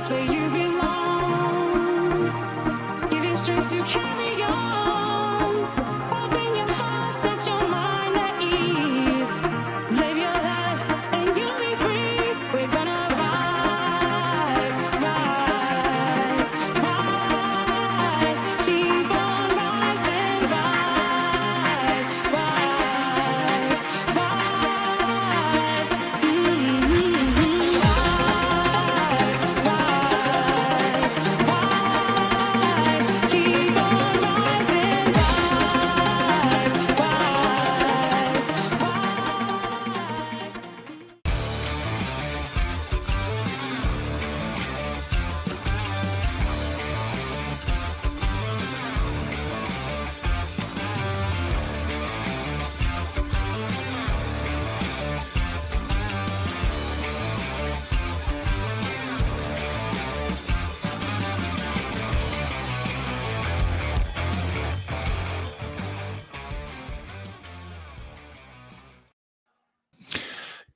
It's where you belong. Give you strength to carry on. Open your heart, set your mind at ease. Live your life and you'll be free. We're gonna rise, rise, rise. Keep on rising, rise, rise, rise. Keep on rising,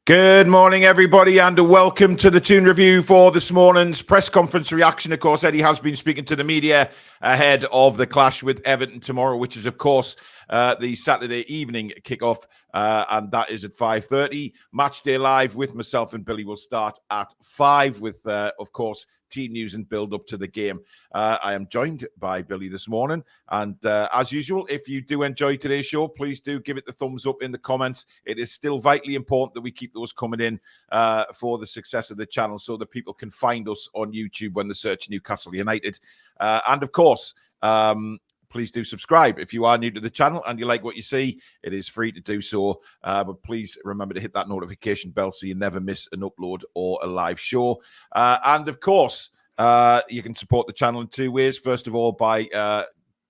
Good morning, everybody, and welcome to the Toon Review for this morning's press conference reaction. Of course, Eddie has been speaking to the media ahead of the clash with Everton tomorrow, which is, of course, the Saturday evening kickoff, and that is at 5:30. Match day live with myself and Billy will start at 5 with, of course, team news and build up to the game. I am joined by Billy this morning, and as usual, if you do enjoy today's show, please do give it the thumbs up in the comments. It is still vitally important that we keep those coming in for the success of the channel, so that people can find us on YouTube when they search Newcastle United. And of course, please do subscribe. If you are new to the channel and you like what you see, it is free to do so. But please remember to hit that notification bell so you never miss an upload or a live show. And of course, you can support the channel in two ways. First of all, by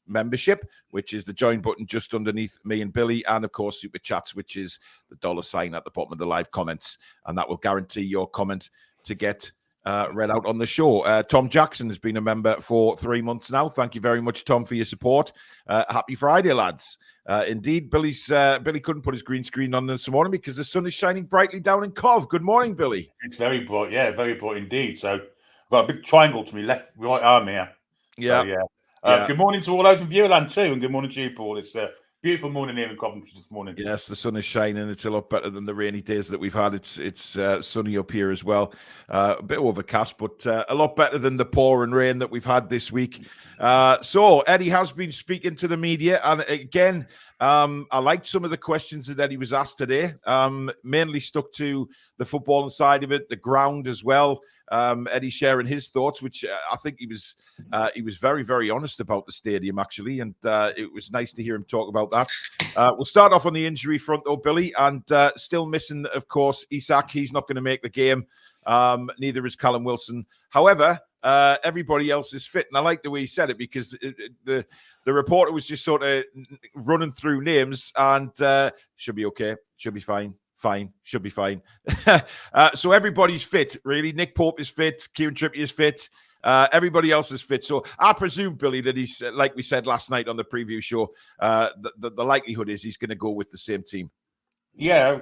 membership, which is the join button just underneath me and Billy, and of course super chats, which is the $ at the bottom of the live comments, and that will guarantee your comment to get read out on the show. Tom Jackson has been a member for 3 months now. Thank you very much, Tom, for your support. Happy Friday, lads. Indeed, Billy couldn't put his green screen on this morning because the sun is shining brightly down in Cov. Good morning, Billy. It's very bright, yeah, very bright indeed. So I've got a big triangle to me left, right arm here. Yeah. So, yeah. Good morning to all those in Viewerland too, and good morning to you, Paul. It's a beautiful morning here in Coventry this morning. Yes, the sun is shining. It's a lot better than the rainy days that we've had. It's sunny up here as well. A bit overcast, but a lot better than the pouring rain that we've had this week. So Eddie has been speaking to the media, and again, I liked some of the questions that Eddie was asked today. Mainly stuck to the footballing side of it, the ground as well. Eddie sharing his thoughts, which I think he was very, very honest about the stadium, actually, and it was nice to hear him talk about that. We'll start off on the injury front, though, Billy, and still missing, of course, Isak. He's not going to make the game. Neither is Callum Wilson. However, everybody else is fit, and I like the way he said it, because the reporter was just sort of running through names, and should be okay, should be fine. Fine, should be fine. So everybody's fit, really. Nick Pope is fit. Kieran Trippier is fit. Everybody else is fit. So I presume, Billy, that he's, like we said last night on the preview show, the likelihood is he's going to go with the same team. Yeah,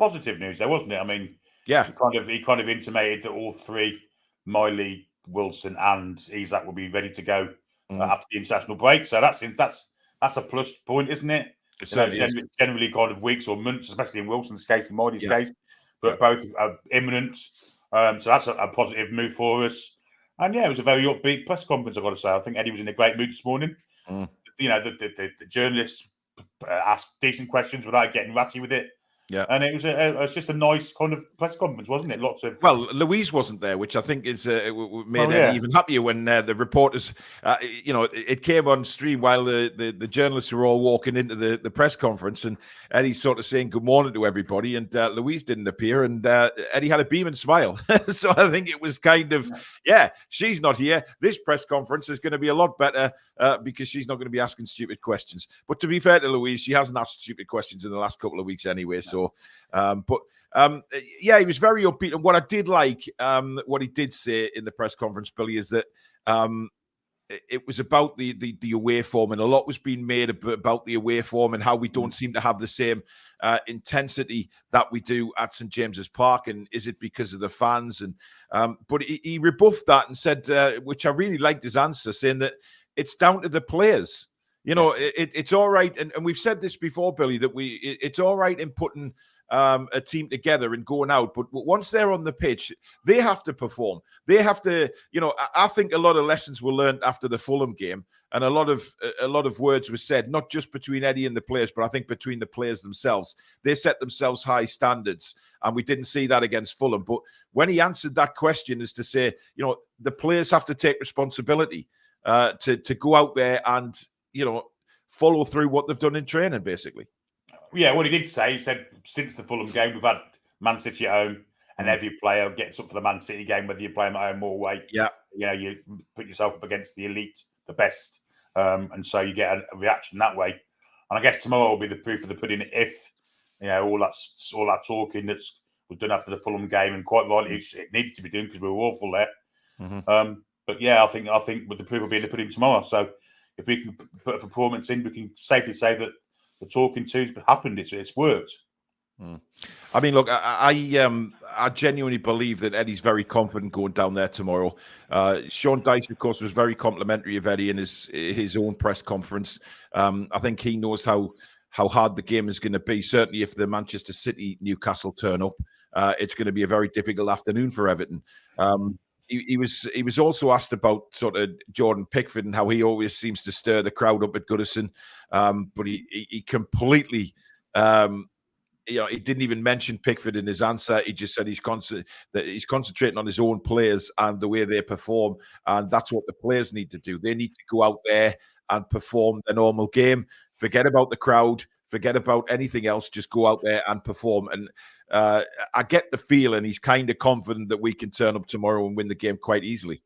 positive news there, wasn't it? I mean, yeah, he kind of intimated that all three, Miley, Wilson, and Isak, will be ready to go after the international break. So that's a plus point, isn't it? Generally kind of weeks or months, especially in Wilson's case and Miley's case, but both are imminent. So that's a positive move for us. And yeah, it was a very upbeat press conference, I've got to say. I think Eddie was in a great mood this morning. You know, the journalists asked decent questions without getting ratty with it. Yeah, and it was just a nice kind of press conference, wasn't it? Lots of Louise wasn't there, which I think is made Eddie even happier when the reporters, it came on stream while the journalists were all walking into the press conference, and Eddie sort of saying good morning to everybody, and Louise didn't appear, and Eddie had a beaming smile. So I think it was kind of she's not here. This press conference is going to be a lot better because she's not going to be asking stupid questions. But to be fair to Louise, she hasn't asked stupid questions in the last couple of weeks anyway. So. He was very upbeat. And what I did like, what he did say in the press conference, Billy, is that it was about the away form, and a lot was being made about the away form and how we don't seem to have the same intensity that we do at St James's Park. And is it because of the fans? And but he rebuffed that and said, which I really liked his answer, saying that it's down to the players. It's all right, and we've said this before, Billy, that it's all right in putting a team together and going out, but once they're on the pitch, they have to perform. They have to, I think a lot of lessons were learned after the Fulham game, and a lot of words were said, not just between Eddie and the players, but I think between the players themselves. They set themselves high standards, and we didn't see that against Fulham. But when he answered that question, is to say, the players have to take responsibility to go out there and follow through what they've done in training, basically. Yeah, what he did say, he said, since the Fulham game, we've had Man City at home, and every player gets up for the Man City game, whether you play them at home or away. Yeah. You put yourself up against the elite, the best, and so you get a reaction that way. And I guess tomorrow will be the proof of the pudding if, all that talking that was done after the Fulham game, and quite rightly, it needed to be done because we were awful there. Mm-hmm. But yeah, I think with the proof will be in the pudding tomorrow. So if we can put a performance in, we can safely say that the talking to's happened. It's worked. I mean, look, I genuinely believe that Eddie's very confident going down there tomorrow. Sean Dyche, of course, was very complimentary of Eddie in his own press conference. I think he knows how hard the game is going to be. Certainly, if the Manchester City Newcastle turn up, it's going to be a very difficult afternoon for Everton. He was also asked about sort of Jordan Pickford and how he always seems to stir the crowd up at Goodison, but he completely, he didn't even mention Pickford in his answer. He just said he's concentrating on his own players and the way they perform, and that's what the players need to do. They need to go out there and perform the normal game. Forget about the crowd. Forget about anything else. Just go out there and perform. And I get the feeling he's kind of confident that we can turn up tomorrow and win the game quite easily.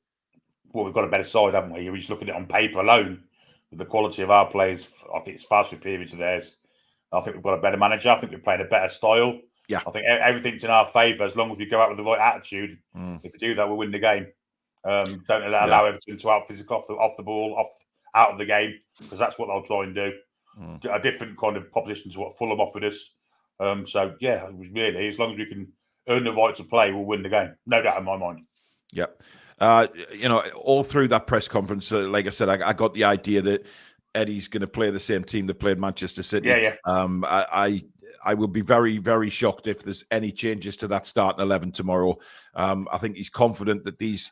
Well, we've got a better side, haven't we? You're just looking at it on paper alone. With the quality of our players, I think it's far superior to theirs. I think we've got a better manager. I think we're playing a better style. Yeah. I think everything's in our favour as long as we go out with the right attitude. If we do that, we'll win the game. Don't allow Everton to out physical off the ball, out of the game, because that's what they'll try and do. A different kind of proposition to what Fulham offered us. So yeah, it was really, as long as we can earn the right to play, we'll win the game. No doubt in my mind. Yeah. All through that press conference, like I said, I got the idea that Eddie's going to play the same team that played Manchester City. Yeah. I will be very, very shocked if there's any changes to that starting 11 tomorrow. I think he's confident that these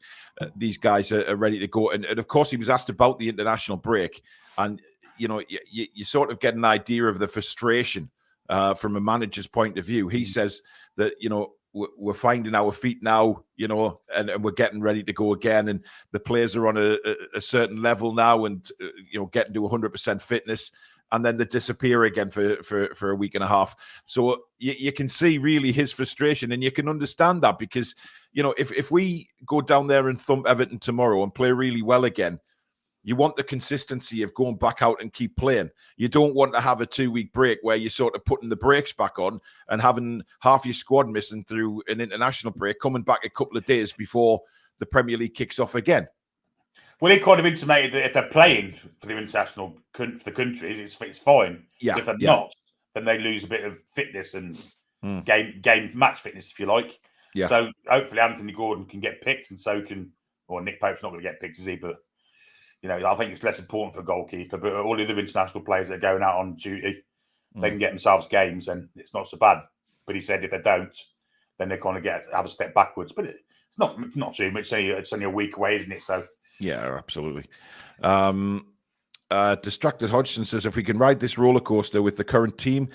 guys are ready to go. And of course, he was asked about the international break, and you sort of get an idea of the frustration from a manager's point of view. He says that we're finding our feet now, and we're getting ready to go again. And the players are on a certain level now, and getting to 100% fitness, and then they disappear again for a week and a half. So you can see really his frustration, and you can understand that because if we go down there and thump Everton tomorrow and play really well again, you want the consistency of going back out and keep playing. You don't want to have a 2-week break where you're sort of putting the brakes back on and having half your squad missing through an international break, coming back a couple of days before the Premier League kicks off again. Well, he kind of intimated that if they're playing for the international, the countries, it's fine. Yeah. If they're not, then they lose a bit of fitness and game match fitness, if you like. Yeah. So hopefully Anthony Gordon can get picked, and so can, or Nick Pope's not going to get picked, is he? But I think it's less important for a goalkeeper. But all the other international players that are going out on duty, they can get themselves games, and it's not so bad. But he said if they don't, then they kind of have a step backwards. But it's not too much. It's only a week away, isn't it? So yeah, absolutely. Distracted Hodgson says, if we can ride this roller coaster with the current team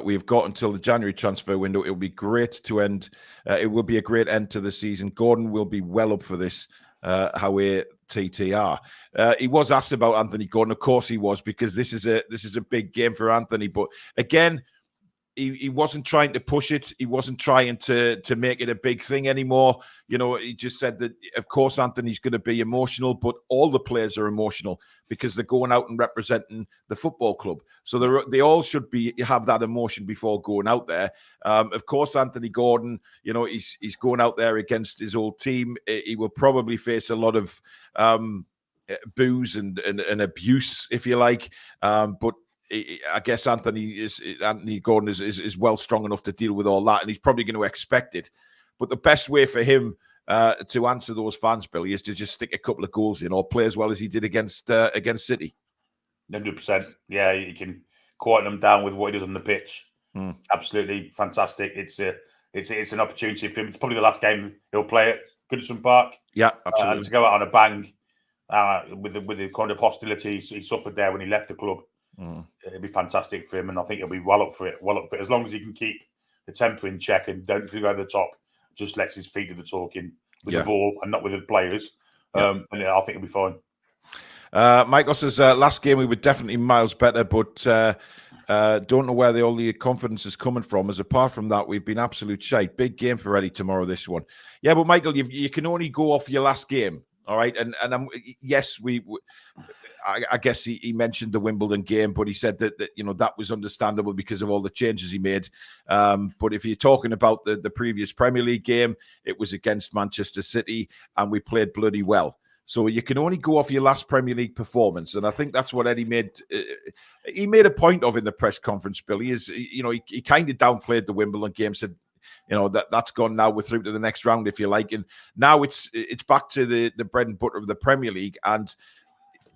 we've got until the January transfer window, it will be great to end. It will be a great end to the season. Gordon will be well up for this. However, TTR. He was asked about Anthony Gordon. Of course he was, because this is a big game for Anthony. But again, he wasn't trying to push it. He wasn't trying to make it a big thing anymore. He just said that, of course, Anthony's going to be emotional, but all the players are emotional because they're going out and representing the football club. So they all should have that emotion before going out there. Of course, Anthony Gordon, he's going out there against his old team. He will probably face a lot of booze and abuse, if you like. But I guess Anthony Gordon is well strong enough to deal with all that, and he's probably going to expect it. But the best way for him to answer those fans, Billy, is to just stick a couple of goals in or play as well as he did against City. 100%. Yeah, he can quieten them down with what he does on the pitch. Absolutely fantastic. It's an opportunity for him. It's probably the last game he'll play at Goodison Park. Yeah, absolutely. And to go out on a bang with the kind of hostility he suffered there when he left the club, it'd be fantastic for him. And I think he'll be well up for it. As long as he can keep the temper in check and don't go over the top, just lets his feet do the talking with the ball and not with the players. And I think he'll be fine. Michael says, last game we were definitely miles better, but don't know where all the confidence is coming from. As apart from that, we've been absolute shite. Big game for Eddie tomorrow, this one. Yeah, but Michael, you can only go off your last game, all right? And yes, I guess he mentioned the Wimbledon game, but he said that that was understandable because of all the changes he made. But if you're talking about the previous Premier League game, it was against Manchester City, and we played bloody well. So you can only go off your last Premier League performance, and I think that's what Eddie made. He made a point of in the press conference, Billy. Is he kind of downplayed the Wimbledon game, said that's gone now. We're through to the next round, if you like, and now it's back to the bread and butter of the Premier League. And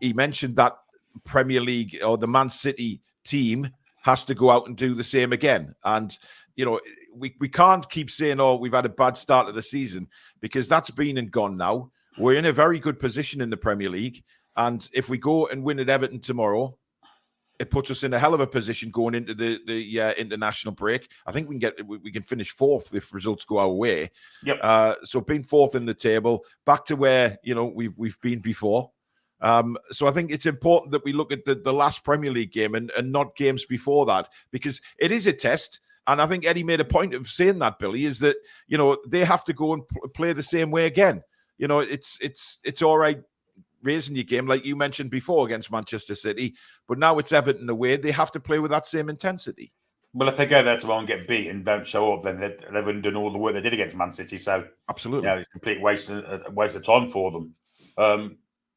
he mentioned that Premier League or the Man City team has to go out and do the same again. And we can't keep saying, "Oh, we've had a bad start to the season," because that's been and gone now. We're in a very good position in the Premier League, and if we go and win at Everton tomorrow, it puts us in a hell of a position going into the international break. I think we can finish fourth if results go our way. Yep. So being fourth in the table, back to where we've been before. So I think it's important that we look at the last Premier League game and not games before that, because it is a test. And I think Eddie made a point of saying that, Billy, is that they have to go and play the same way again. It's all right raising your game, like you mentioned before, against Manchester City, but now it's Everton away. They have to play with that same intensity. Well, if they go there tomorrow and get beat and don't show up, then they've done all the work they did against Man City. So absolutely, it's a complete waste of time for them.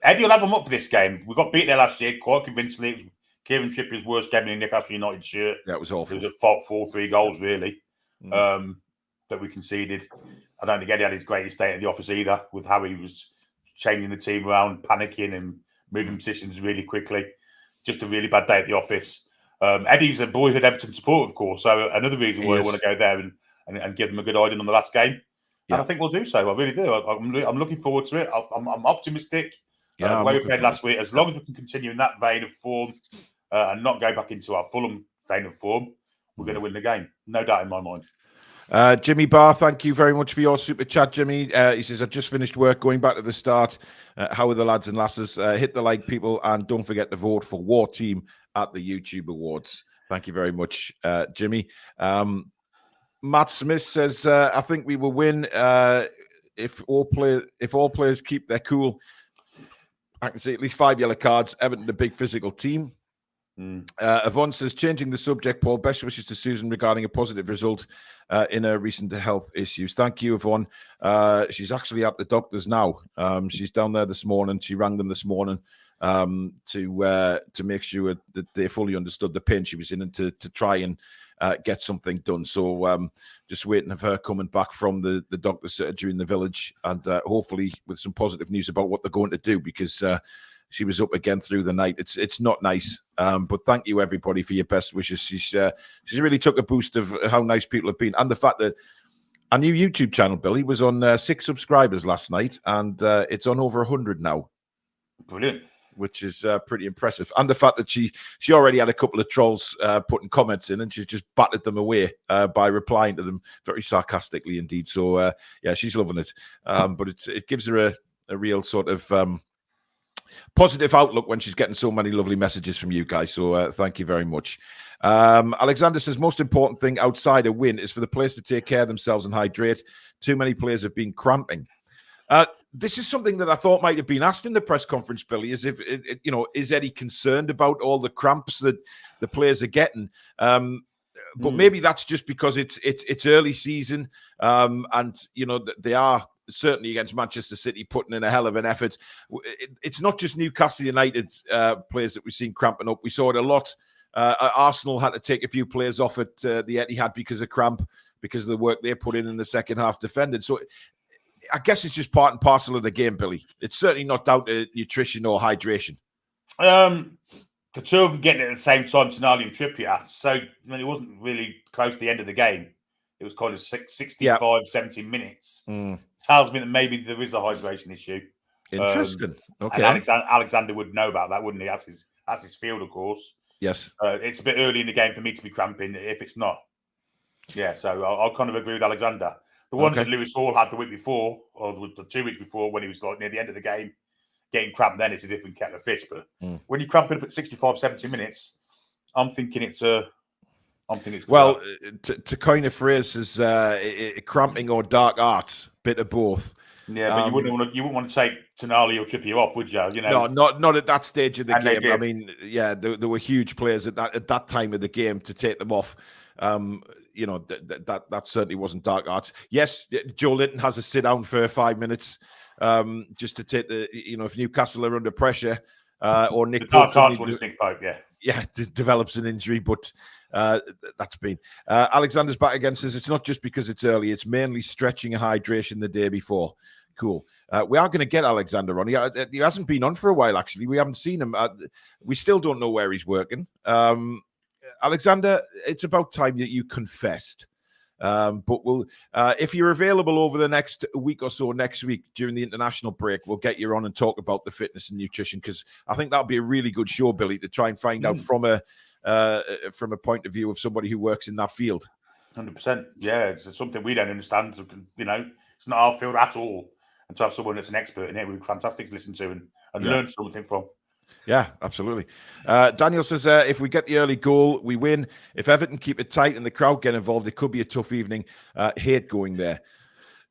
Eddie will have them up for this game. We got beat there last year quite convincingly. It was Kieran Trippier's worst game in a Newcastle United shirt. That was awful. It was at 4-3 goals, really, that we conceded. I don't think Eddie had his greatest day at the office either, with how he was changing the team around, panicking and moving positions really quickly. Just a really bad day at the office. Eddie's a boyhood Everton supporter, of course, so another reason why I want to go there and give them a good idea on the last game. Yeah. And I think we'll do so. I really do. I'm looking forward to it. I'm optimistic. The way we played last week, as long as we can continue in that vein of form and not go back into our Fulham vein of form, we're going to win the game. No doubt in my mind. Jimmy Barr, thank you very much for your super chat, Jimmy. He says, I've just finished work, going back to the start. How are the lads and lasses? Hit the like, people, and don't forget to vote for War Team at the YouTube Awards. Thank you very much, Jimmy. Matt Smith says, I think we will win if all players keep their cool. I can see at least 5 yellow cards. Everton, a big physical team. Yvonne says, changing the subject, Paul, best wishes to Susan regarding a positive result in her recent health issues. Thank you, Yvonne. She's actually at the doctor's now. She's down there this morning. She rang them this morning to make sure that they fully understood the pain she was in and to try and get something done. So just waiting of her coming back from the doctor's surgery in the village, and hopefully with some positive news about what they're going to do, because she was up again through the night. It's not nice, but thank you everybody for your best wishes. She's really took a boost of how nice people have been, and the fact that our new YouTube channel, Billy, was on 6 subscribers last night, and it's on over 100 now. Brilliant. Which is pretty impressive. And the fact that she already had a couple of trolls putting comments in, and she's just battered them away by replying to them very sarcastically indeed. So, yeah, she's loving it. But it gives her a real sort of positive outlook when she's getting so many lovely messages from you guys. So thank you very much. Alexander says, most important thing outside a win is for the players to take care of themselves and hydrate. Too many players have been cramping. This is something that I thought might have been asked in the press conference, Billy, is is Eddie concerned about all the cramps that the players are getting? but maybe that's just because it's early season, and they are certainly against Manchester City putting in a hell of an effort. It's not just Newcastle United players that we've seen cramping up. We saw it a lot. Arsenal had to take a few players off at the Etihad because of cramp, because of the work they put in the second half defending. So I guess it's just part and parcel of the game, Billy. It's certainly not down to nutrition or hydration. The two of them getting it at the same time, Toon Army and Trippier. So when it wasn't really close to the end of the game, it was kind of 65, 70 minutes. Tells me that maybe there is a hydration issue. Interesting. Okay. And Alexander would know about that, wouldn't he? That's his field, of course. Yes. It's a bit early in the game for me to be cramping if it's not. Yeah, so I'll kind of agree with Alexander. The ones that Lewis Hall had the week before, or the 2 weeks before, when he was like near the end of the game, getting cramped, then it's a different kettle of fish. But when you cramp it up at 65, 70 minutes, I'm thinking it's well, to coin a phrase is cramping or dark arts, bit of both. Yeah, but you wouldn't want to take Tonali or Trippier off, would you? No, not at that stage of the game. I mean, yeah, there were huge players at that time of the game to take them off. That certainly wasn't dark arts. Yes, Joelinton has a sit down for 5 minutes, just to take if Newcastle are under pressure, or Nick Pope develops an injury, but that's been Alexander's back again, says it's not just because it's early, it's mainly stretching and hydration the day before. Cool. We are going to get Alexander on. He hasn't been on for a while, actually. We haven't seen him. We still don't know where he's working. Alexander, it's about time that you confessed. But we'll, if you're available over the next week or so, next week during the international break, we'll get you on and talk about the fitness and nutrition, because I think that'll be a really good show, Billy, to try and find out from a point of view of somebody who works in that field. 100%. Yeah, it's something we don't understand. So, it's not our field at all. And to have someone that's an expert in it would be fantastic to listen to and learn something from. Yeah, absolutely. Daniel says, if we get the early goal, we win. If Everton keep it tight and the crowd get involved, it could be a tough evening. Hate going there.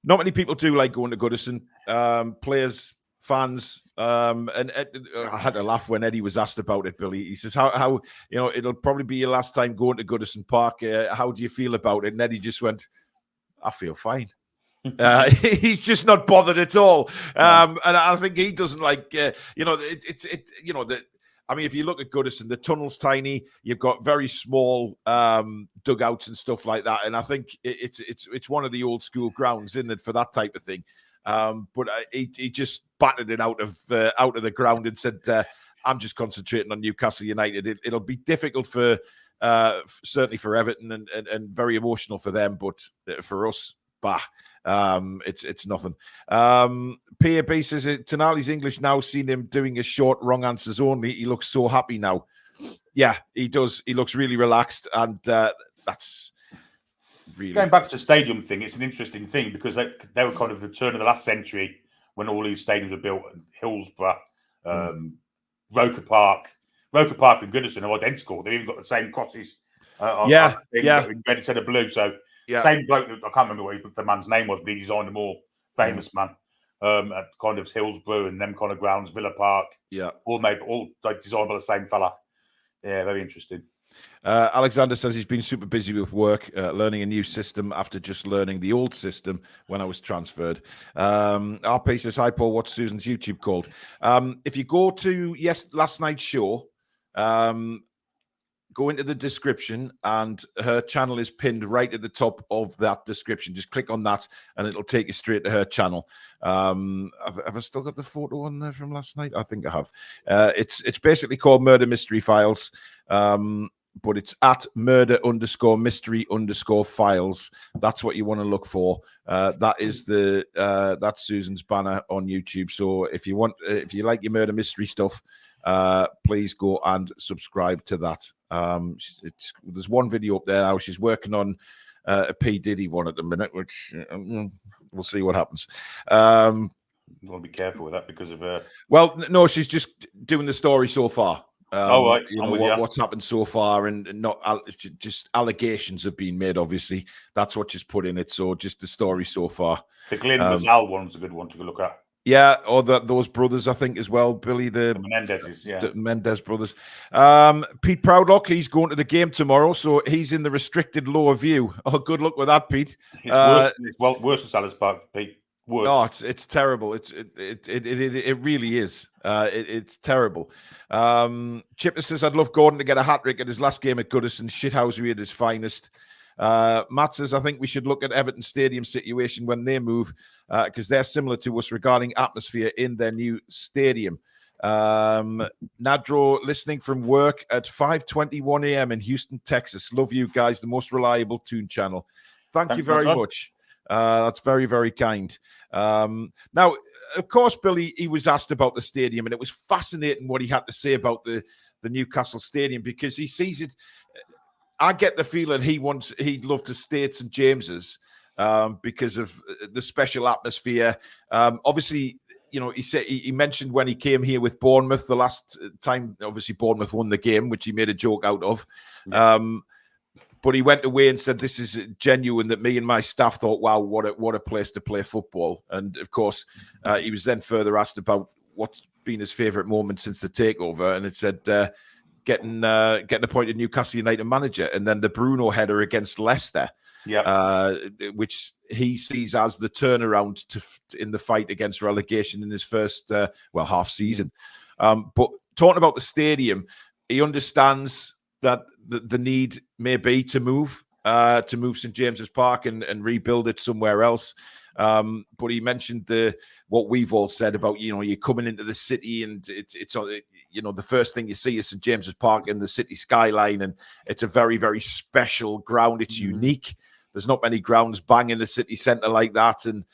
Not many people do like going to Goodison. Players, fans. And I had a laugh when Eddie was asked about it, Billy. He says, how it'll probably be your last time going to Goodison Park. How do you feel about it? And Eddie just went, I feel fine. He's just not bothered at all, and I think he doesn't like. I mean, if you look at Goodison, the tunnel's tiny. You've got very small dugouts and stuff like that, and I think it's one of the old school grounds, isn't it, for that type of thing? But he just battered it out of the ground and said, "I'm just concentrating on Newcastle United. It'll be difficult for certainly for Everton and very emotional for them, but for us." Bah, it's nothing. PAB says Tonali's English now, seen him doing his short wrong answers only. He looks so happy now. Yeah, he does. He looks really relaxed, and that's really going back to the stadium thing. It's an interesting thing because they were kind of the turn of the last century when all these stadiums were built. Hillsborough, Roker Park and Goodison are identical. They've even got the same crosses. Red instead of blue. So. Yeah. Same bloke, I can't remember what the man's name was, but he designed a more famous man at kind of Hillsborough and them kind of grounds, Villa Park. Yeah. All designed by the same fella. Yeah, very interesting. Alexander says he's been super busy with work, learning a new system after just learning the old system when I was transferred. RP says, hi, Paul, what's Susan's YouTube called? If you go to last night's show, go into the description and her channel is pinned right at the top of that description. Just click on that and it'll take you straight to her channel. Have I still got the photo on there from last night? I think I have. It's basically called Murder Mystery Files, but it's at murder_mystery_files. That's what you want to look for. That is that's Susan's banner on YouTube. So if you like your murder mystery stuff, please go and subscribe to that. There's one video up there now. She's working on a P. Diddy one at the minute, which we'll see what happens. You want to be careful with that because of well, no, she's just doing the story so far. Right. What's happened so far, and not just allegations have been made. Obviously, that's what she's put in it. So just the story so far. The Glenn Gazelle one's a good one to look at. Yeah, or those brothers, I think, as well, Billy, the Menendezes, yeah. the Mendes brothers. Pete Proudlock, he's going to the game tomorrow, so he's in the restricted lower view. Oh, good luck with that, Pete. It's worse. It's worse than Sellers Park, Pete. Worse. Oh, it's terrible. It really is. It's terrible. Chipper says, I'd love Gordon to get a hat-trick at his last game at Goodison. Shithousery at his finest. Matt says, I think we should look at Everton Stadium situation when they move, because they're similar to us regarding atmosphere in their new stadium. Nadro, listening from work at 5:21 a.m. in Houston, Texas. Love you guys, the most reliable Toon channel. Thanks you very much. That's very, very kind. Now, of course, Billy, he was asked about the stadium, and it was fascinating what he had to say about the Newcastle Stadium, because he sees it. I get the feeling he'd love to stay at St James's because of the special atmosphere. Obviously, he mentioned when he came here with Bournemouth the last time. Obviously, Bournemouth won the game, which he made a joke out of. But he went away and said, "This is genuine." That me and my staff thought, "Wow, what a place to play football." And of course, he was then further asked about what's been his favourite moment since the takeover, and it said. Getting appointed Newcastle United manager, and then the Bruno header against Leicester, which he sees as the turnaround in the fight against relegation in his first half season. But talking about the stadium, he understands that the need may be to move St James's Park and rebuild it somewhere else. But he mentioned what we've all said about, you're coming into the city and it's the first thing you see is St James's Park and the city skyline, and it's a very, very special ground. It's unique. There's not many grounds bang in the city centre like that. And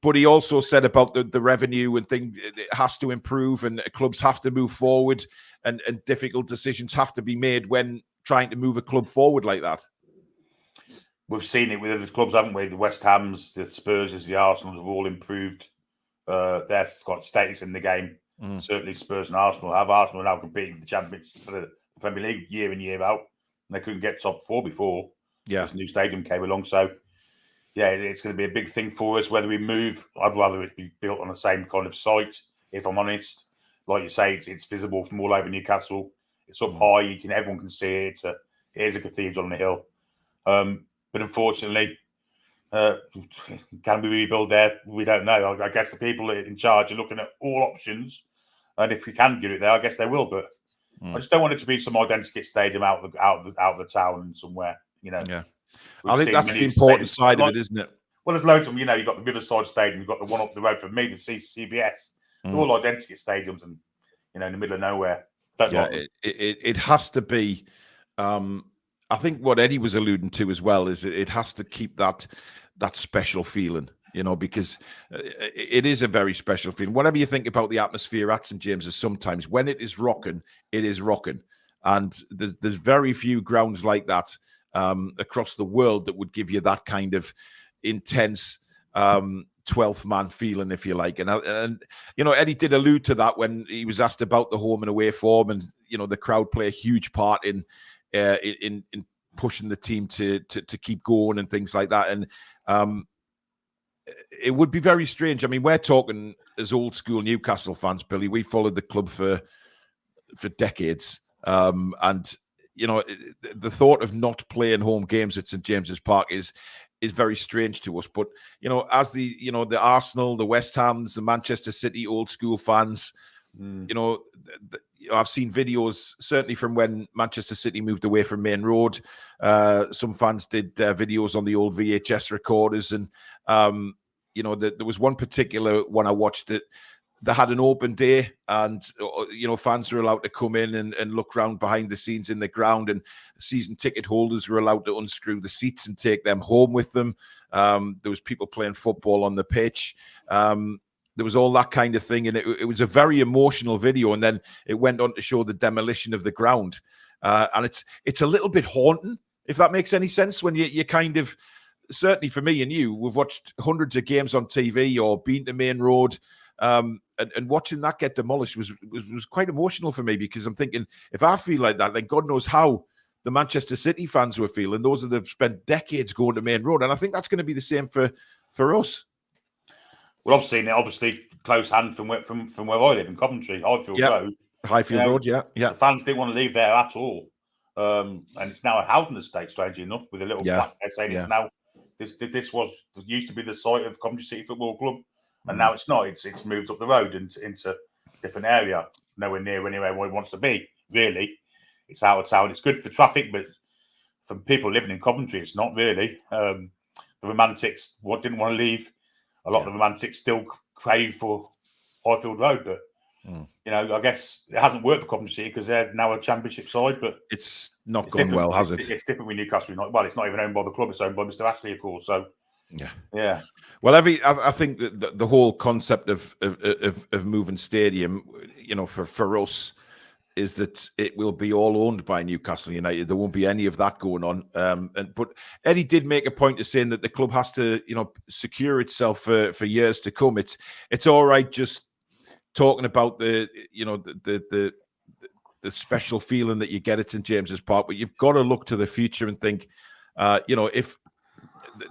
but he also said about the revenue and things, it has to improve, and clubs have to move forward, and difficult decisions have to be made when trying to move a club forward like that. We've seen it with other clubs, haven't we? The West Hams, the Spurs, the Arsenals have all improved their status in the game. Certainly Spurs and Arsenal have. Arsenal are now competing for the Championship, for the Premier League year in, year out. And they couldn't get top four before this new stadium came along. So, yeah, it's going to be a big thing for us. Whether we move, I'd rather it be built on the same kind of site, if I'm honest. Like you say, it's visible from all over Newcastle. It's up high. Everyone can see it. It is a cathedral on the hill. But unfortunately, can we rebuild there? We don't know. I guess the people in charge are looking at all options, and if we can get it there, I guess they will. But I just don't want it to be some identity stadium out of the town somewhere. Yeah, I think that's the important side of it, isn't it? Well, there's loads of them. You've got the Riverside Stadium, you've got the one up the road from me, the CBS. They're all identity stadiums, and in the middle of nowhere. It has to be. I think what Eddie was alluding to as well is it has to keep that special feeling, because it is a very special feeling. Whatever you think about the atmosphere at St James's, sometimes when it is rocking, it is rocking. And there's very few grounds like that across the world that would give you that kind of intense 12th man feeling, if you like. And Eddie did allude to that when he was asked about the home and away form, and the crowd play a huge part in pushing the team to keep going and things like that. And it would be very strange. I mean, we're talking as old school Newcastle fans, Billy. We followed the club for decades, and the thought of not playing home games at St James's Park is very strange to us. But as the Arsenal, the West Hams, the Manchester City old school fans, I've seen videos certainly from when Manchester City moved away from Main Road. Some fans did videos on the old VHS recorders, and there was one particular one I watched that they had an open day, and fans were allowed to come in and look around behind the scenes in the ground, and season ticket holders were allowed to unscrew the seats and take them home with them. There was people playing football on the pitch. There was all that kind of thing, and it was a very emotional video. And then it went on to show the demolition of the ground, and it's a little bit haunting, if that makes any sense. When you kind of, certainly for me and you, we've watched hundreds of games on TV or been to Main Road, and watching that get demolished was quite emotional for me, because I'm thinking, if I feel like that, then God knows how the Manchester City fans were feeling. Those that have spent decades going to Main Road, and I think that's going to be the same for us. Well, I've seen it obviously close hand from where I live in Coventry, Highfield Road. Highfield Road, yeah. The fans didn't want to leave there at all. And it's now a housing estate, strangely enough, with a little plaque there saying it's now this used to be the site of Coventry City Football Club, and now it's not. It's moved up the road into a different area, nowhere near anywhere where it wants to be. Really, it's out of town. It's good for traffic, but for people living in Coventry, it's not really. The Romantics didn't want to leave. A lot of the Romantics still crave for Highfield Road, but I guess it hasn't worked for Coventry City because they're now a Championship side. But it's not gone well, has it? It's different with Newcastle United. Well, it's not even owned by the club; it's owned by Mr. Ashley, of course. So, yeah. Well, I think that the whole concept of moving stadium, for us, is that it will be all owned by Newcastle United. There won't be any of that going on. But Eddie did make a point of saying that the club has to, secure itself for years to come. It's all right just talking about the special feeling that you get at St James's Park, but you've got to look to the future and think, if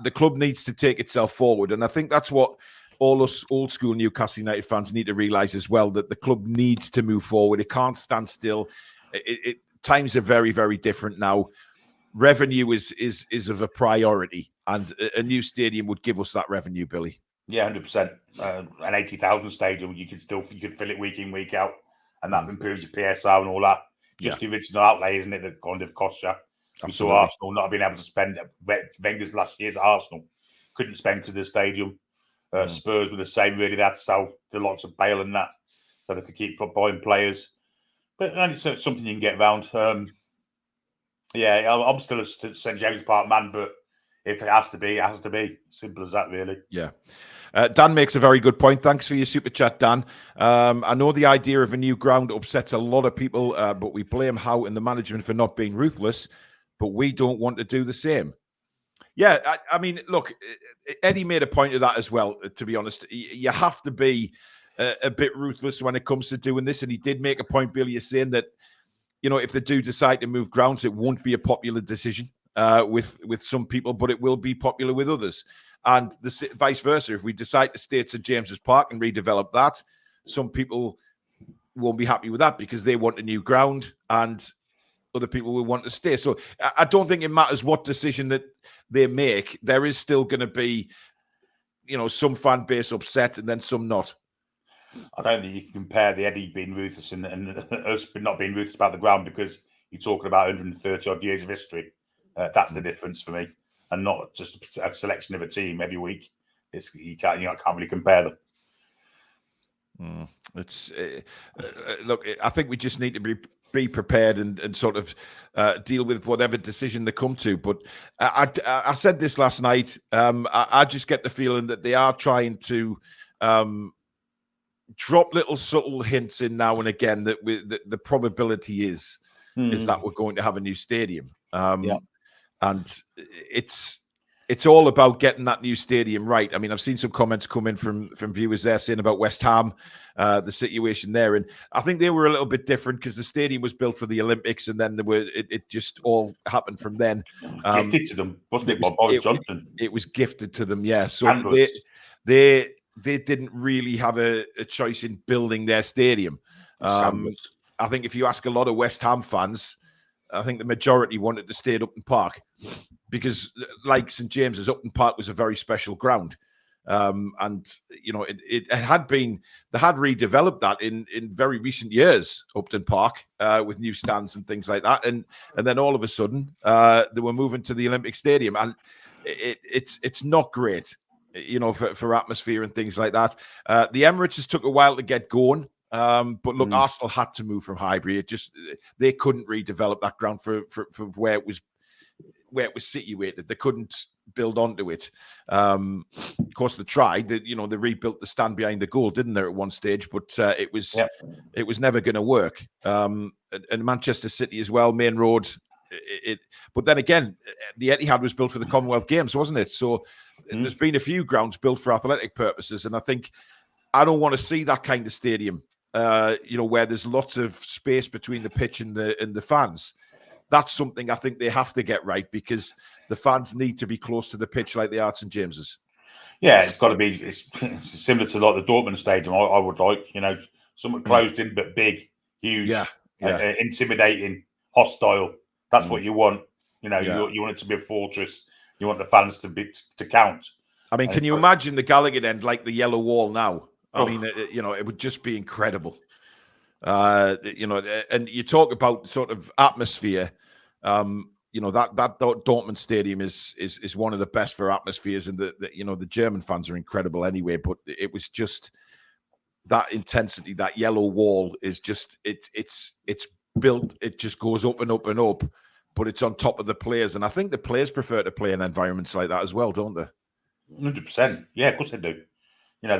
the club needs to take itself forward. And I think that's what all us old school Newcastle United fans need to realise as well, that the club needs to move forward. It can't stand still. Times are very, very different now. Revenue is of a priority, and a new stadium would give us that revenue, Billy. Yeah, 100%. An 80,000 stadium, you could fill it week in, week out, and that improves your PSR and all that. Just the original outlay, isn't it, that kind of costs you? We saw Arsenal not being able to spend. Wenger's last year's at Arsenal couldn't spend because of the stadium. Spurs were the same, really. They had to sell the likes of Bale and that so they could keep buying players. But it's something you can get around. I'm still a St James's Park man, but if it has to be, it has to be. Simple as that, really. Yeah. Dan makes a very good point. Thanks for your super chat, Dan. I know the idea of a new ground upsets a lot of people, but we blame Howe and the management for not being ruthless, but we don't want to do the same. Yeah, I mean, look, Eddie made a point of that as well, to be honest. You have to be a bit ruthless when it comes to doing this. And he did make a point, Billy, you're saying that, if they do decide to move grounds, it won't be a popular decision with some people, but it will be popular with others. And vice versa. If we decide to stay at St James's Park and redevelop that, some people won't be happy with that because they want a new ground and other people will want to stay. So I don't think it matters what decision that they make. There is still going to be, some fan base upset and then some not. I don't think you can compare the Eddie being ruthless and us not being ruthless about the ground, because you're talking about 130 odd years of history. That's the difference for me, and not just a selection of a team every week. You can't really compare them. Look, I think we just need to be prepared and sort of deal with whatever decision they come to. But I said this last night. I just get the feeling that they are trying to drop little subtle hints in now and again that the probability is that we're going to have a new stadium. And it's all about getting that new stadium right. I mean, I've seen some comments come in from viewers there saying about West Ham, the situation there. And I think they were a little bit different because the stadium was built for the Olympics, and then it just all happened from then. Gifted to them, wasn't it, by Boris Johnson? It was gifted to them, yeah. So they didn't really have a choice in building their stadium. I think if you ask a lot of West Ham fans, I think the majority wanted to stay at Upton Park because, like St James's, Upton Park was a very special ground. And, it had been, they had redeveloped that in very recent years, Upton Park, with new stands and things like that. And then all of a sudden, they were moving to the Olympic Stadium. And it's not great, for atmosphere and things like that. The Emirates just took a while to get going. But look, Arsenal had to move from Highbury. They couldn't redevelop that ground for where it was situated. They couldn't build onto it. Of course, they tried. They rebuilt the stand behind the goal, didn't they, at one stage? But it was never going to work. And Manchester City as well, Main Road. But then again, the Etihad was built for the Commonwealth Games, wasn't it? So there's been a few grounds built for athletic purposes, and I don't want to see that kind of stadium. Where there's lots of space between the pitch and the fans. That's something I think they have to get right, because the fans need to be close to the pitch like they are at St James's. Yeah, it's got to be. It's similar to like the Dortmund Stadium. I would like, somewhat closed in but big, huge, intimidating, hostile. That's what you want. You want it to be a fortress. You want the fans to count. I mean, can you imagine the Gallagher end like the yellow wall now? I mean, it would just be incredible. And you talk about sort of atmosphere. That Dortmund Stadium is one of the best for atmospheres, and the German fans are incredible anyway. But it was just that intensity, that yellow wall is just it's built. It just goes up and up and up, but it's on top of the players, and I think the players prefer to play in environments like that as well, don't they? 100%. Yeah, of course they do. It's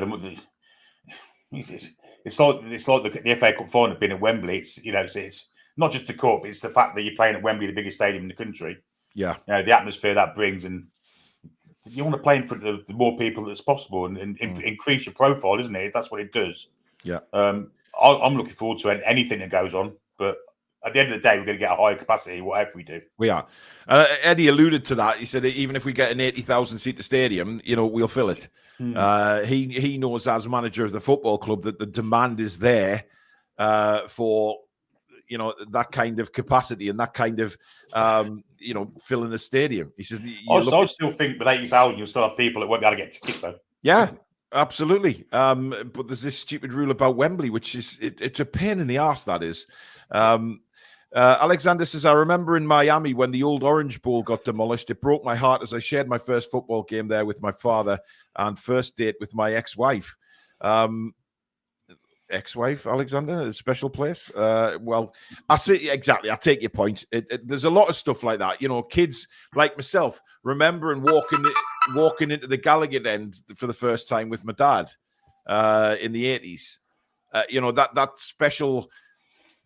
like the FA Cup final being at Wembley. It's not just the cup; it's the fact that you're playing at Wembley, the biggest stadium in the country. Yeah, the atmosphere that brings, and you want to play in front of the more people as possible, and increase your profile, isn't it? That's what it does. Yeah. I'm looking forward to anything that goes on, but at the end of the day, we're going to get a higher capacity, whatever we do. We are. Eddie alluded to that. He said that even if we get an 80,000 seat stadium, we'll fill it. He knows as manager of the football club that the demand is there for that kind of capacity and that kind of filling the stadium. He says, I still think with 80,000, you'll still have people that won't be able to get tickets though. Yeah. Absolutely. But there's this stupid rule about Wembley, which is it's a pain in the arse, that is. Alexander says, I remember in Miami when the old Orange Bowl got demolished. It broke my heart as I shared my first football game there with my father and first date with my ex-wife. Ex-wife, Alexander, a special place. Well, I see exactly. I take your point. There's a lot of stuff like that. Kids like myself remember and walking into the Gallagher end for the first time with my dad in the 80s. That special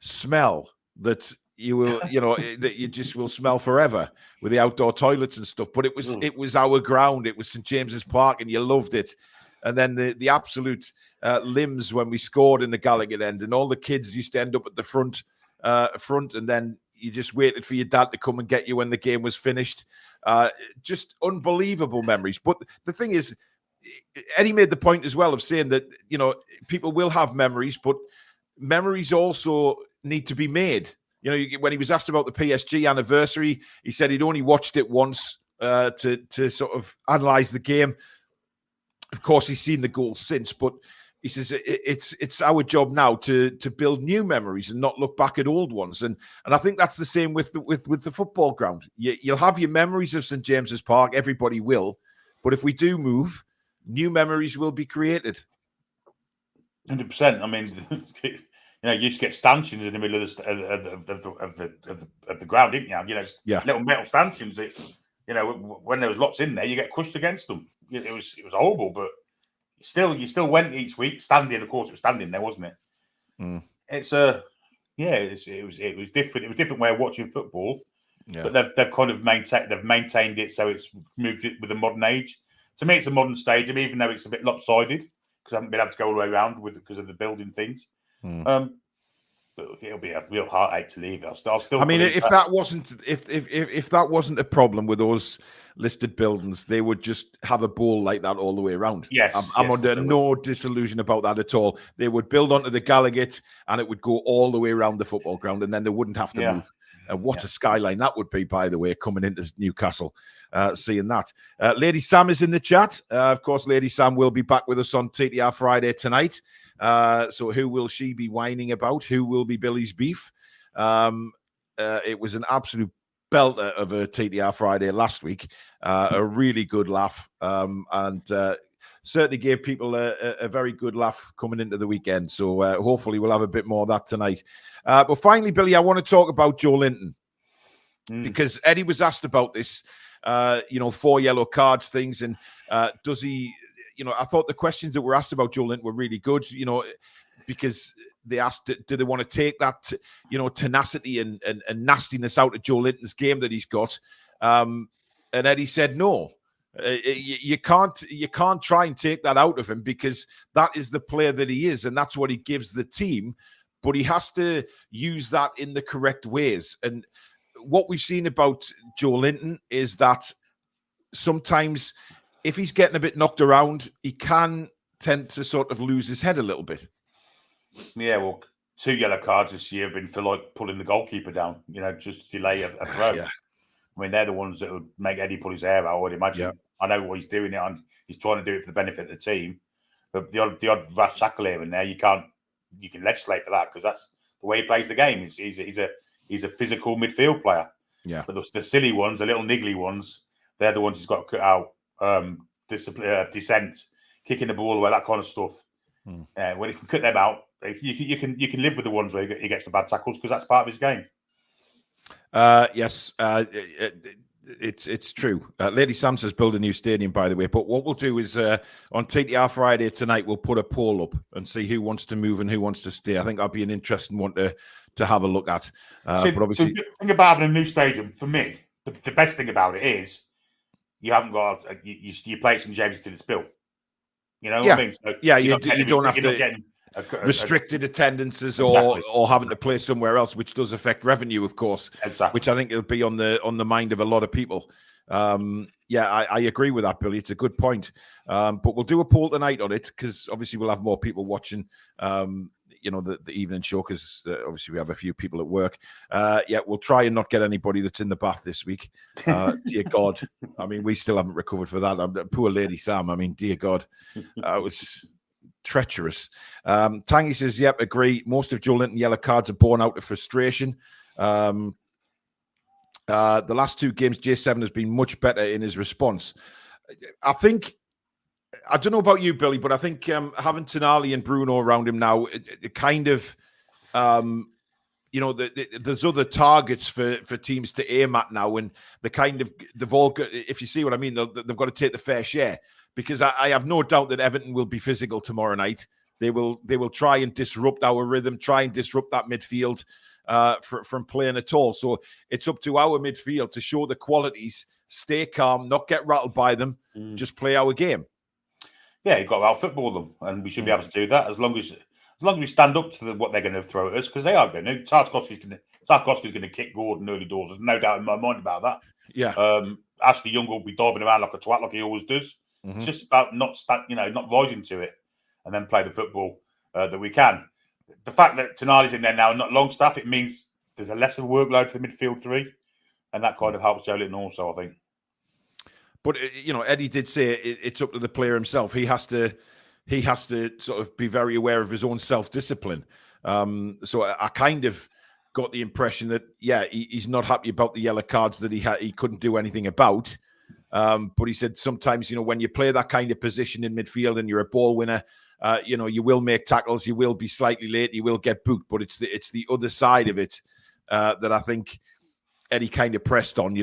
smell that you will, that you just will smell forever with the outdoor toilets and stuff. But it was our ground. It was St. James's Park, and you loved it. And then the absolute limbs when we scored in the Gallagher end, and all the kids used to end up at the front, and then you just waited for your dad to come and get you when the game was finished. Just unbelievable memories. But the thing is, Eddie made the point as well of saying that, people will have memories, but memories also need to be made. When he was asked about the PSG anniversary, he said he'd only watched it once to sort of analyze the game. Of course, he's seen the goals since, but he says it's our job now to build new memories and not look back at old ones. And I think that's the same with the football ground. You'll have your memories of St. James's Park. Everybody will. But if we do move, new memories will be created. 100%. I mean, you used to get stanchions in the middle of the ground, didn't you? Little metal stanchions that, when there was lots in there, you get crushed against them. It was horrible, but you still went each week standing. Of course, it was standing there, wasn't it? It's it was different. It was a different way of watching football. Yeah. But they've kind of maintained it, so it's moved it with the modern age. To me, it's a modern stadium, even though it's a bit lopsided because I haven't been able to go all the way around because of the building things. But it'll be a real heartache to leave. I'll still. I mean, if that wasn't a problem with those listed buildings, they would just have a bowl like that all the way around. Yes, I'm under no disillusion about that at all. They would build onto the Gallagher, and it would go all the way around the football ground, and then they wouldn't have to move. What a skyline that would be, by the way, coming into Newcastle, seeing that. Lady Sam is in the chat. Of course, Lady Sam will be back with us on TTR Friday tonight. So who will she be whining about? Who will be Billy's beef? It was an absolute belter of a TTR Friday last week. A really good laugh, and certainly gave people a very good laugh coming into the weekend. So hopefully we'll have a bit more of that tonight. But finally, Billy, I want to talk about Joelinton because Eddie was asked about this, 4 yellow cards things, and does he? I thought the questions that were asked about Joelinton were really good, because they asked, do they want to take that, tenacity and nastiness out of Joelinton's game that he's got? And Eddie said, no, you can't try and take that out of him because that is the player that he is. And that's what he gives the team, but he has to use that in the correct ways. And what we've seen about Joelinton is that sometimes if he's getting a bit knocked around, he can tend to sort of lose his head a little bit. Yeah, well, 2 yellow cards this year have been for like pulling the goalkeeper down, just to delay a throw. Yeah. I mean, they're the ones that would make Eddie pull his hair out, I would imagine. Yeah. I know what he's doing it on. He's trying to do it for the benefit of the team. But the odd rash tackle here and there, you can legislate for that because that's the way he plays the game. He's a physical midfield player. Yeah. But the silly ones, the little niggly ones, they're the ones he's got to cut out. Dissent, kicking the ball away, that kind of stuff. When he can cut them out, you can live with the ones where he gets the bad tackles because that's part of his game. Yes, it's true. Lady Sam says build a new stadium, by the way. But what we'll do is on TTR Friday tonight, we'll put a poll up and see who wants to move and who wants to stay. I think that'll be an interesting one to have a look at. But obviously, the thing about having a new stadium for me, the best thing about it is you haven't got you play St James till it's built. You know what I mean? So you don't have to restricted attendances or having to play somewhere else, which does affect revenue, of course. Exactly. Which I think will be on the mind of a lot of people. I agree with that, Billy. It's a good point. But we'll do a poll tonight on it because obviously we'll have more people watching. The evening show because obviously we have a few people at work. We'll try and not get anybody that's in the bath this week. Dear God, I mean, we still haven't recovered for that. Poor Lady Sam. I mean, dear God, it was treacherous. Tangy says, "Yep, agree. Most of Joelinton yellow cards are born out of frustration. The last 2 games, J7 has been much better in his response. I don't know about you, Billy, but I think having Tonali and Bruno around him now, it kind of, there's other targets for teams to aim at now, and they've all got, if you see what I mean, they've got to take the fair share. Because I have no doubt that Everton will be physical tomorrow night. They will try and disrupt our rhythm, try and disrupt that midfield from playing at all. So it's up to our midfield to show the qualities, stay calm, not get rattled by them, just play our game. Yeah, you've got to out-football them, and we should be able to do that as long as we stand up to what they're going to throw at us, because they are going to. Tarkovsky's going to kick Gordon early doors. There's no doubt in my mind about that. Yeah. Ashley Young will be diving around like a twat, like he always does. Mm-hmm. It's just about not rising to it, and then play the football that we can. The fact that Tonali's in there now, not Longstaff, it means there's a lesser workload for the midfield 3, and that kind of helps Joelinton also, I think. But Eddie did say it's up to the player himself. He has to sort of be very aware of his own self-discipline. So I kind of got the impression that he's not happy about the yellow cards that he couldn't do anything about. But he said sometimes when you play that kind of position in midfield and you're a ball winner, you will make tackles, you will be slightly late, you will get booked. But it's the other side of it that I think Eddie kind of pressed on,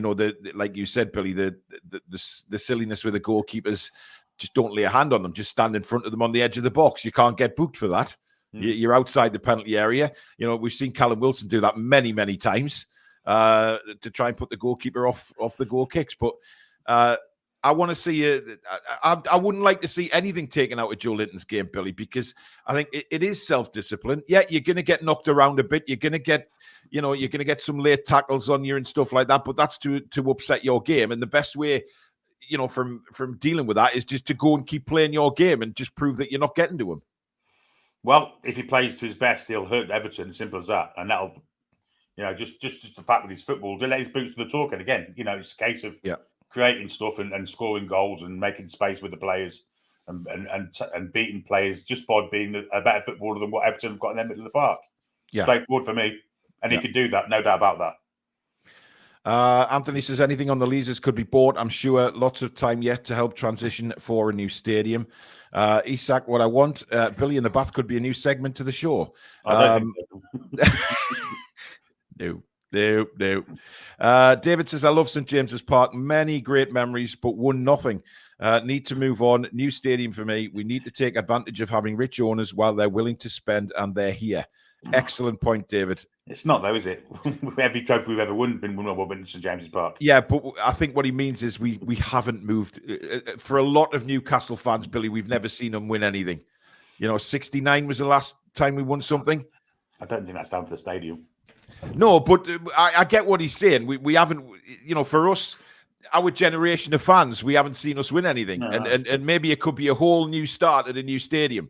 like you said, Billy, the silliness with the goalkeepers, just don't lay a hand on them, just stand in front of them on the edge of the box. You can't get booked for that. You're outside the penalty area. We've seen Callum Wilson do that many, many times to try and put the goalkeeper off the goal kicks. But I want to see I wouldn't like to see anything taken out of Joelinton's game, Billy, because I think it is self-discipline. Yeah, you're going to get knocked around a bit. You're going to get, some late tackles on you and stuff like that. But that's to upset your game. And the best way, from dealing with that is just to go and keep playing your game and just prove that you're not getting to him. Well, if he plays to his best, he'll hurt Everton. Simple as that. And that'll, just the fact with his football, to let his boots to the talk. And again, it's a case of creating stuff and scoring goals and making space with the players and beating players just by being a better footballer than what Everton have got in their middle of the park. Yeah. Straightforward for me. And he could do that, no doubt about that. Anthony says anything on the leases could be bought. I'm sure lots of time yet to help transition for a new stadium. Isak, what I want, Billy in the Bath could be a new segment to the show. I don't think No. so. David says, I love St. James's Park. Many great memories, but won nothing. Need to move on. New stadium for me. We need to take advantage of having rich owners while they're willing to spend, and they're here. Excellent point, David. It's not, though, is it? Every trophy we've ever won been won at St. James's Park. Yeah, but I think what he means is we haven't moved. For a lot of Newcastle fans, Billy, we've never seen them win anything. 69 was the last time we won something. I don't think that's down to the stadium. No, but I get what he's saying. We haven't, for us, our generation of fans, we haven't seen us win anything. No, and maybe it could be a whole new start at a new stadium.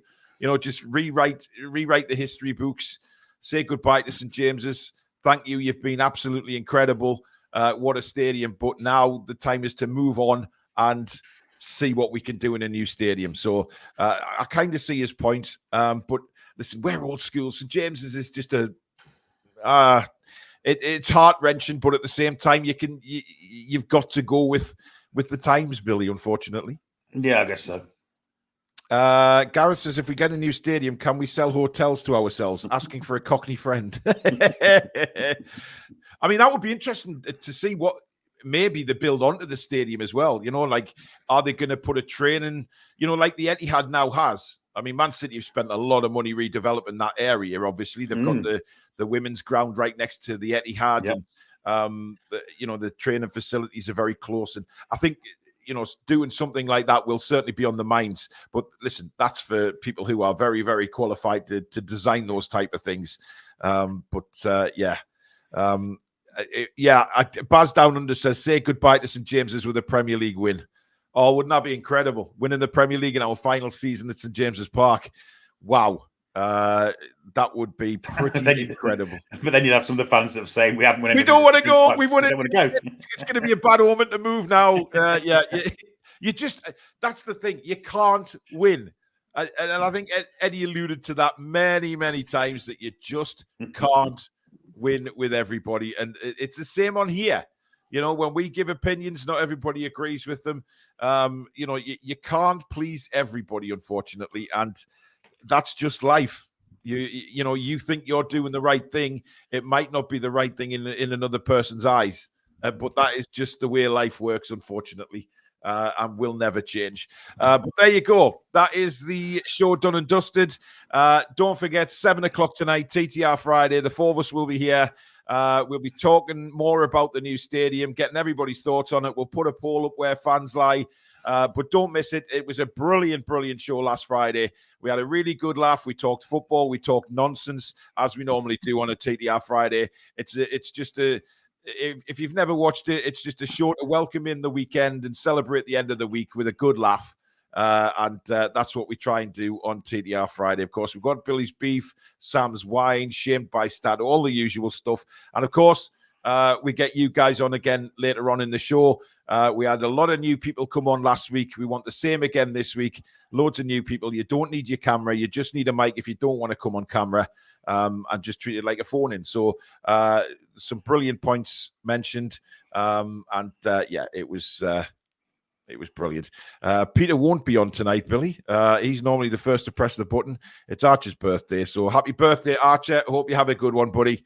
Just rewrite the history books, say goodbye to St. James's. Thank you. You've been absolutely incredible. What a stadium. But now the time is to move on and see what we can do in a new stadium. So I kind of see his point. But listen, we're old school. St. James's is just it's heart-wrenching, but at the same time, you've got to go with the times, Billy, unfortunately. Yeah, I guess so. Gareth says, if we get a new stadium, can we sell hotels to ourselves? Asking for a Cockney friend. I mean, that would be interesting to see what maybe they build onto the stadium as well. Like, are they going to put a training, like the Etihad now has? I mean, Man City have spent a lot of money redeveloping that area. Obviously, they've got the women's ground right next to the Etihad. Yep. And, the training facilities are very close. And I think, doing something like that will certainly be on the minds. But listen, that's for people who are very, very qualified to design those type of things. Baz Down Under says, say goodbye to St. James's with a Premier League win. Oh, wouldn't that be incredible? Winning the Premier League in our final season at St. James's Park. Wow. That would be pretty incredible. But then you'd have some of the fans that are saying we haven't won anything. We don't want to go. We want to go. It's going to be a bad omen to move now. You just, that's the thing. You can't win. And I think Eddie alluded to that many, many times, that you just can't win with everybody. And it's the same on here. When we give opinions, not everybody agrees with them. You can't please everybody, unfortunately. And that's just life. You think you're doing the right thing. It might not be the right thing in another person's eyes. But that is just the way life works, unfortunately. And will never change. But there you go. That is the show done and dusted. Don't forget, 7:00 tonight, TTR Friday. The four of us will be here. We'll be talking more about the new stadium, getting everybody's thoughts on it. We'll put a poll up where fans lie. But don't miss it. It was a brilliant, brilliant show last Friday. We had a really good laugh. We talked football. We talked nonsense, as we normally do on a TTR Friday. It's just if you've never watched it, it's just a show to welcome in the weekend and celebrate the end of the week with a good laugh. And that's what we try and do on TTR Friday. Of course, we've got Billy's Beef, Sam's Wine, Shamed by Stad, all the usual stuff. And of course, we get you guys on again later on in the show. We had a lot of new people come on last week. We want the same again this week. Loads of new people. You don't need your camera. You just need a mic if you don't want to come on camera, and just treat it like a phone in. So some brilliant points mentioned. It was brilliant. Peter won't be on tonight, Billy. He's normally the first to press the button. It's Archer's birthday. So happy birthday, Archer. Hope you have a good one, buddy.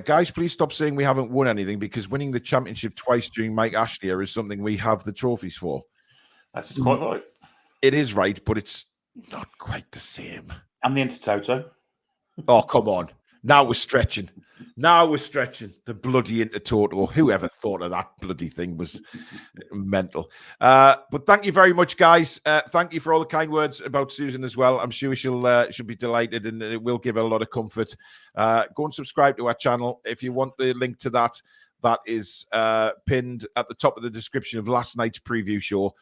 Guys, please stop saying we haven't won anything, because winning the championship twice during Mike Ashley era is something we have the trophies for. That's quite right. It is right, but it's not quite the same. And the Intertoto. Oh, come on. Now we're stretching. The bloody Intertoto. Whoever thought of that bloody thing was mental. But thank you very much, guys. Thank you for all the kind words about Susan as well. I'm sure she'll be delighted, and it will give her a lot of comfort. Go and subscribe to our channel. If you want the link to that, that is pinned at the top of the description of last night's preview show.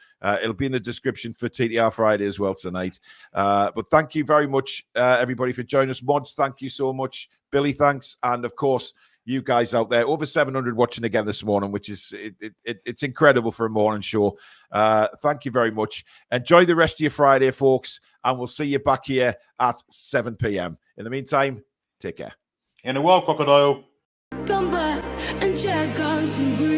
It'll be in the description for TTR Friday as well tonight. But thank you very much, everybody, for joining us. Mods, thank you so much. Billy, thanks. And, of course, you guys out there. Over 700 watching again this morning, which is it's incredible for a morning show. Thank you very much. Enjoy the rest of your Friday, folks, and we'll see you back here at 7 p.m. In the meantime, take care. In a while, crocodile. Come back and check out some green.